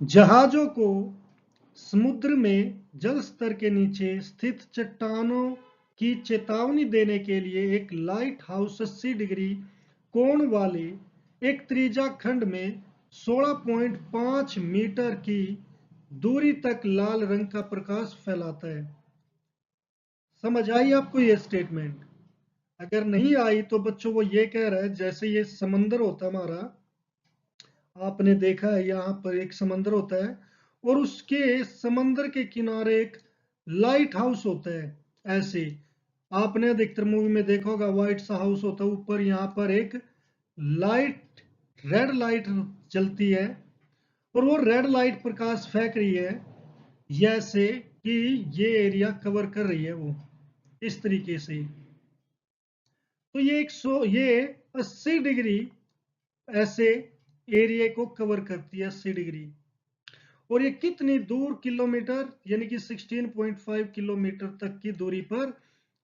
जहाजों को समुद्र में जल स्तर के नीचे स्थित चट्टानों की चेतावनी देने के लिए एक लाइट हाउस 80 डिग्री कोण वाले एक त्रिज्या खंड में 16.5 मीटर की दूरी तक लाल रंग का प्रकाश फैलाता है। समझ आई आपको ये स्टेटमेंट? अगर नहीं आई तो बच्चों वो ये कह रहा है जैसे ये समंदर होता है हमारा, आपने देखा है यहाँ पर एक समंदर होता है और उसके समंदर के किनारे एक लाइट हाउस होता है। ऐसे आपने अधिकतर मूवी में देखा होगा, व्हाइट सा हाउस होता है, ऊपर यहाँ पर एक लाइट, रेड लाइट जलती है और वो रेड लाइट प्रकाश फेंक रही है जैसे कि ये एरिया कवर कर रही है वो, इस तरीके से। तो ये 80 डिग्री ऐसे एरिया को कवर करती है, 80 डिग्री। और ये कितनी दूर किलोमीटर, यानी कि 16.5 किलोमीटर तक की दूरी पर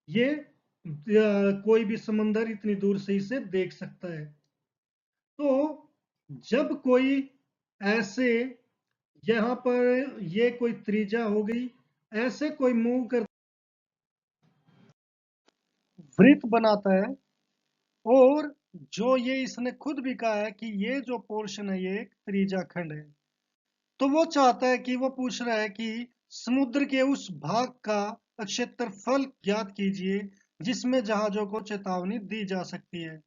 ये कोई भी समंदर इतनी दूर से इसे देख सकता है। तो जब कोई ऐसे, यहां पर ये कोई त्रिज्या हो गई, ऐसे कोई मूव कर वृत्त बनाता है, और जो ये इसने खुद भी कहा है कि ये जो पोर्शन है ये एक त्रिज्या खंड है, तो वो चाहता है कि वो पूछ रहा है कि समुद्र के उस भाग का क्षेत्रफल ज्ञात कीजिए जिसमें जहाजों को चेतावनी दी जा सकती है।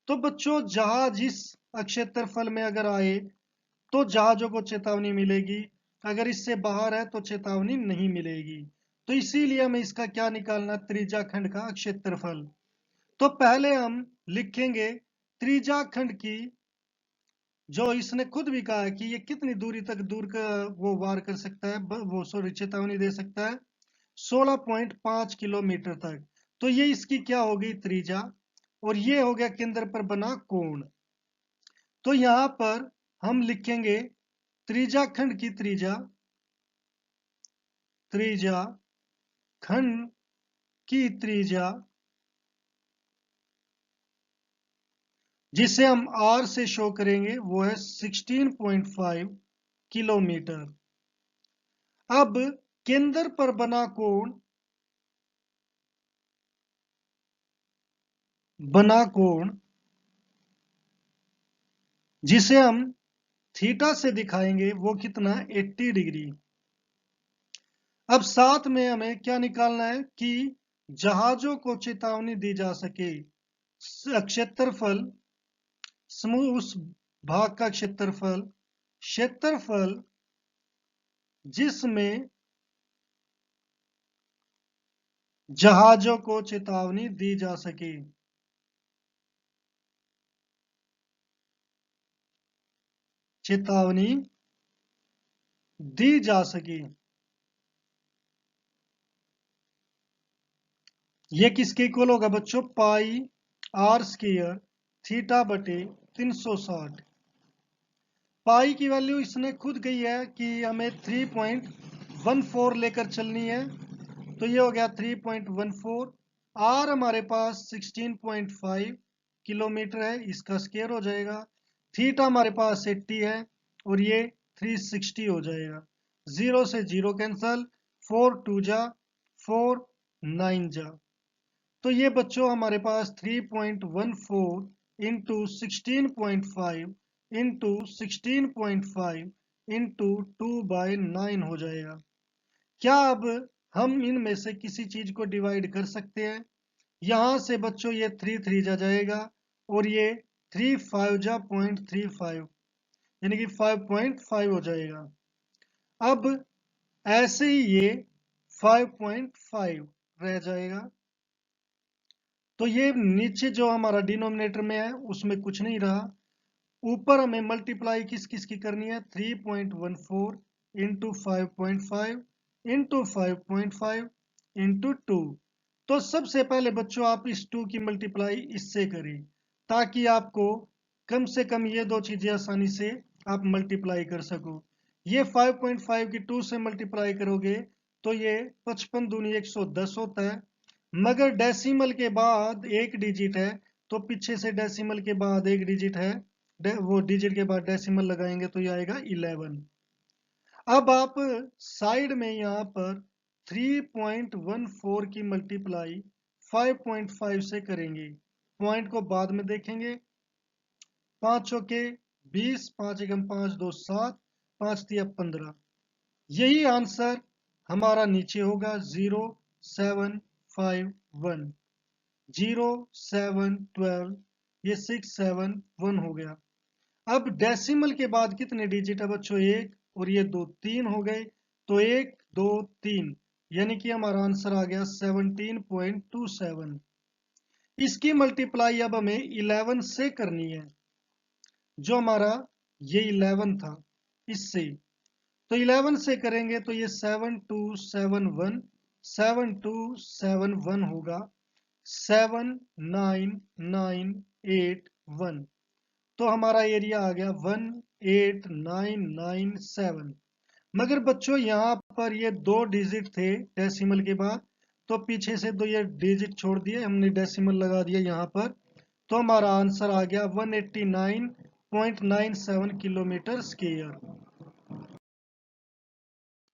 तो बच्चों, जहाज इस क्षेत्रफल में अगर आए तो जहाजों को चेतावनी मिलेगी, अगर इससे बाहर है तो चेतावनी नहीं मिलेगी। तो इसीलिए हमें इसका क्या निकालना, त्रिज्या खंड का क्षेत्रफल। तो पहले हम लिखेंगे त्रिज्या खंड की, जो इसने खुद भी कहा है कि ये कितनी दूरी तक दूर का वो वार कर सकता है, वो सॉरी चेतावनी दे सकता है, 16.5 किलोमीटर तक। तो ये इसकी क्या हो गई, त्रिज्या। और ये हो गया केंद्र पर बना कोण। तो यहां पर हम लिखेंगे त्रिज्या खंड की त्रिज्या, त्रिज्या खंड की त्रिज्या, जिसे हम आर से शो करेंगे, वो है 16.5 किलोमीटर। अब केंद्र पर बना कोण, जिसे हम थीटा से दिखाएंगे, वो कितना, 80 डिग्री। अब साथ में हमें क्या निकालना है कि जहाजों को चेतावनी दी जा सके, क्षेत्रफल, समूह उस भाग का क्षेत्रफल जिसमें जहाजों को चेतावनी दी जा सके। चेतावनी दी जा सके, ये किसके इक्वल होगा बच्चों, पाई आर स्क्वायर थीटा बटे 360। पाई की वैल्यू इसने खुद कही है कि हमें 3.14 लेकर चलनी है, तो ये हो गया 3.14। आर हमारे पास 16.5 किलोमीटर है, इसका स्क्वायर हो जाएगा। थीटा हमारे पास 80 है और ये 360 हो जाएगा। 0 से 0 कैंसल, 4 2 जा 4, 9 जा। तो ये बच्चों हमारे पास 3.14 इंटू 16.5 इंटू 16.5 इंटू 2/9 हो जाएगा। क्या अब हम इनमें से किसी चीज को डिवाइड कर सकते हैं? यहां से बच्चों ये 3 3 जा जाएगा और ये 3 5 जा 0.35, यानी कि 5.5 हो जाएगा। अब ऐसे ही ये 5.5 रह जाएगा। तो ये नीचे जो हमारा डिनोमिनेटर में है उसमें कुछ नहीं रहा। ऊपर हमें मल्टीप्लाई किस किस की करनी है, 3.14 इंटू 5.5 इंटू 5.5 इंटू 2। तो सबसे पहले बच्चों आप इस 2 की मल्टीप्लाई इससे करें, ताकि आपको कम से कम ये दो चीजें आसानी से आप मल्टीप्लाई कर सको। ये 5.5 की 2 से मल्टीप्लाई करोगे तो ये 55 दूनी 110 होता है, मगर डेसिमल के बाद एक डिजिट है, तो पीछे से डेसिमल के बाद एक डिजिट है, वो डिजिट के बाद डेसिमल लगाएंगे तो ये आएगा 11। अब आप साइड में यहाँ पर 3.14 की मल्टीप्लाई 5.5 से करेंगे। पॉइंट को बाद में देखेंगे। 5 चौके 20, 5 एकम 5, 2 7, 5 तिया 15। यही आंसर हमारा नीचे होगा 0751, 0712, ये 671 हो गया। अब डेसिमल के बाद कितने डिजिट है बच्चों? एक, और ये दो, तीन हो गए। तो 1 2 3, यानी कि हमारा आंसर आ गया 17.27। इसकी मल्टीप्लाई अब हमें 11 से करनी है, जो हमारा ये 11 था इससे। तो 11 से करेंगे तो ये 7271, 7271 होगा 79981। तो हमारा एरिया आ गया 18997। मगर बच्चों यहाँ पर ये 2 डिजिट थे डेसिमल के बाद, तो पीछे से तो ये डिजिट छोड़ दिए, हमने डेसिमल लगा दिया यहाँ पर। तो हमारा आंसर आ गया 189.97 किलोमीटर स्क्वायर।